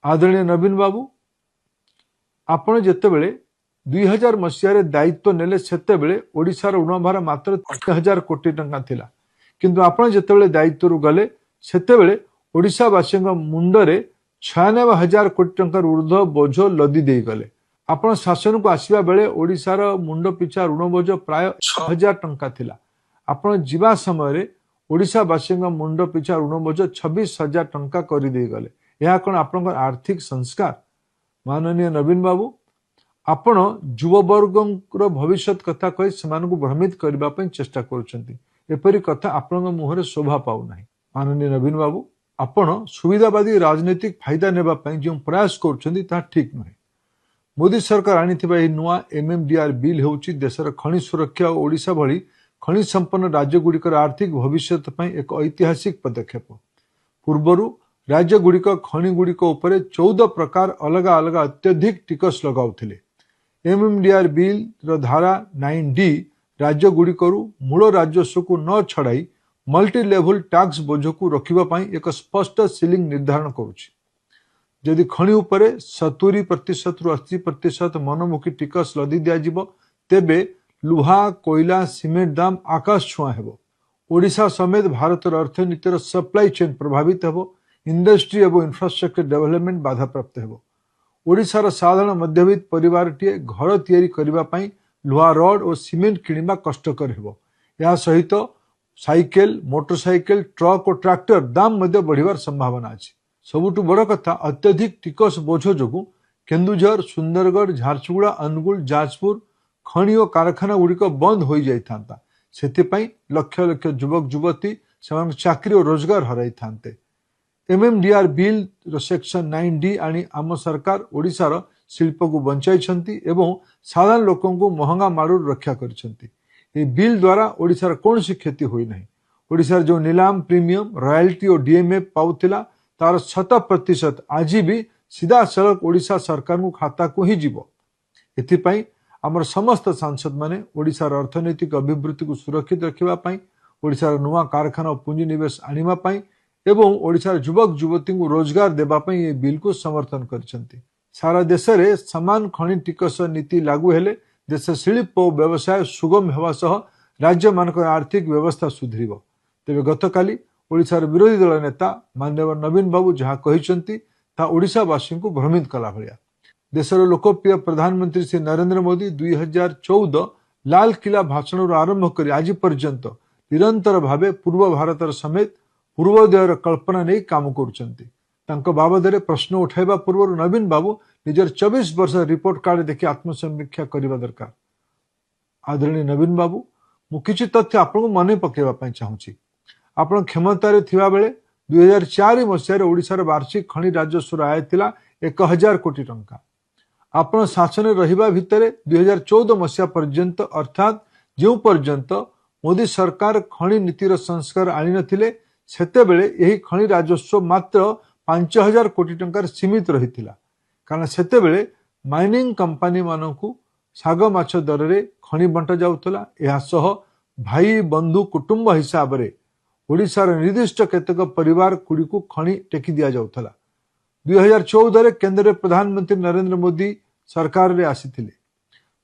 आदरणीय नवीन बाबू आपण जेतेबेले 2000 मसीह दायित्व नेले सेतेबेले ओडिशार ऋणभार मात्र 3000 कोटी टंका थिला किंतु आपण जेतेबेले दायित्व गले सेतेबेले ओडिशावासी मुंडरे 96,000 कोटी टंकार ऊर्ध्व बोझ लदी दे गले। आपण शासन को आसीबा बेले ओडिशार मुंड पिछा ऋण बोझ प्राय 6,000 टंका थिला। आपण जीवा समय ओडिशावासी मुंड पिछा ऋण बोझ 26,000 टंका कर दे गले। यह कौन आपण आर्थिक संस्कार? माननीय नवीन बाबू आपण युववर्ग भविष्य कथा कही से भ्रमित करने चेष्टा करी कथा आपण मुहर शोभा पाऊना। माननीय नवीन बाबू आपण सुविधावादी राजनीतिक फायदा नेबाई जो प्रयास कर ठीक नुहे। मोदी सरकार आनी नुआ एमएमडीआर बिल होउची देशर खनि सुरक्षा और ओडिशा भली खनि संपन्न राज्यगुड़िकर आर्थिक भविष्य एक ऐतिहासिक पदक्षेप। पूर्वर राज्य गुड़िक खनि गुड़िक 14 प्रकार अलग अलग अत्यधिक टिकस लगाउथिले। एमएमडीआर बिल धारा 9D राज्य गुड़िकरू मूल राजस्व को न छड़ाई मल्टी लेवल टैक्स बोझ को रखिबा एक स्पष्ट सीलिंग निर्धारण करुछि। यदि खनि उपरे 70% रु 80% मनमुखी टिकस लदी दिया तेबे लुहा कोयला सिमेंट दाम आकाश छुआ हेबो। ओडिशा समेत भारतर अर्थनीतिर सप्लाई चेन प्रभावित हेबो। इंडस्ट्री एवं इंफ्रास्ट्रक्चर डेवलपमेंट बाधा प्राप्त हेबो। ओडिशार साधारण मध्यवित्त परिवार टीए घर तैयारी करिबा पई लुहा रड और सिमेंट किनिबा कष्टकर हेबो। या सहित साइकेल मोटरसाइकेल ट्रक और ट्रैक्टर दाम मध्य बढ़िबार संभावना अछि। सबुठु बड़ कथा अत्यधिक टिकस बोझ जोगु केन्दुझर सुंदरगढ़ झारसुगुड़ा अनुगुल जाजपुर खनि और कारखाना गुड़िक बंद हो जाइथांता। सेथिपई लक्ष लक्ष युवक युवती सेमान चाकरी और रोजगार हराई थांते। एमएमडीआर बिल सेक्शन 9D आनी आम सरकार ओडिशार शिल्प को बंचाई एवं साधारण लोकों को महंगा मारू रक्षा कर बिल द्वारा ओडिशार कौन सी क्षति हुई नहीं। ओडिशार जो नीलाम प्रीमियम रॉयल्टी और डीएमए पाउथिला तार 100% आज भी सीधा सड़क ओडिशा सरकार को खाता को ही जीव। एथिपाई आमर समस्त सांसद माने ओडिशार अर्थनैतिक अभिवृद्धि को सुरक्षित रखिबा ओडिशार नुआ कारखाना और पुंजीनिवेश आनिबा एवं ओडिशार युवक युवती को रोजगार देवाई ये बिल को समर्थन करछंती। सारा देश में समान खनि टिकस नीति लागू हेले देश शिल्प और व्यवसाय सुगम हेबा सह राज्य मान आर्थिक व्यवस्था सुधरिब। तेबे गतकाली ओडिशार विरोधी दल नेता माननीय नवीन बाबू जहाँ कहिसंती ता ओडिशावासी को भ्रमित कला भलिया। देशर लोकप्रिय प्रधानमंत्री श्री नरेंद्र मोदी 2014 लाल किला भाषण आरंभ कर आज पर्यंत निरंतर भावे पूर्व भारतर समेत पूर्वोदयर कल्पना नहीं काम कर बाबद प्रश्न उठाइबा पूर्व नवीन बाबू निजर 24 वर्ष रिपोर्ट कार्ड देखि आत्मसमीक्षा करने दरकार। आदरणीय नवीन बाबू मु किछि तथ्य आपको मन पकेबा चाहूँगी। आपण क्षमतार थिबा बेले 2004 मसीह ओडिशार वार्षिक खनि राजस्व आय थिला 1000 कोटी टंका। आपण शासन रहिबा भितरे 2014 मसीहा पर्यंत अर्थात जो पर्यंत मोदी सरकार खनि नीतिर संस्कार आनी नथिले सेतेबेले यही खनि राजस्व मात्र 5,000 कोटी टंकार सीमित रहिथिला। कारण सेतेबेले माइनिंग कंपनी मानकु साग माछ दर रे खनि बंटा जाउथला। एहा सह भाई बंधु कुटुंब हिसाब रे ओडिशार निर्दिष्ट केतक परिवार गुड़ी को खनि टेकी दिया जाउथला। 2014 रे केंद्र प्रधानमंत्री नरेंद्र मोदी सरकार रे आसीथिले।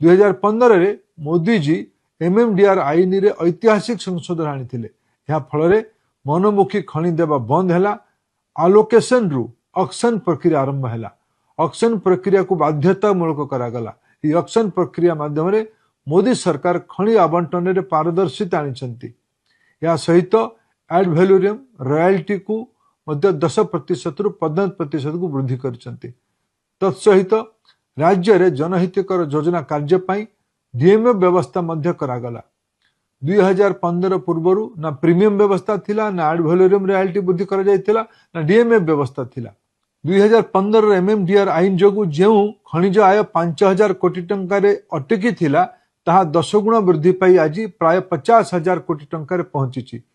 2015 रे मोदी जी एमएमडीआर आईन रे ऐतिहासिक संशोधन आनीथिले। या फल रे मनमुखी खनि देवा बंद हैला। आलोकेशन रु ऑक्शन प्रक्रिया आरंभ हैला। ऑक्शन प्रक्रिया को बाध्यतामूलक करागला। ये ऑक्शन प्रक्रिया माध्यम रे मोदी सरकार खनि आवंटन रे पारदर्शिता आनिछंती। या सहित एड वैल्यूरियम रॉयल्टी को मध्य 10% रु 15% को वृद्धि करछंती। तत्सहित राज्य रे जनहितकर योजना कार्य पई डीएमए व्यवस्था मध्य करागला। 2015 पूर्व ना प्रीमियम व्यवस्था थिला ना एड वैल्यूरियम रॉयल्टी वृद्धि करा जायतिला ना डीएमए व्यवस्था थिला। 2015 एमएमडीआर आईन जोगु जेउ खनिज आय 5,000 कोटी टंका रे अटकी थिला ताहा 10 गुण वृद्धि पाई आज प्राय 50,000 कोटी टंका रे पहुंची।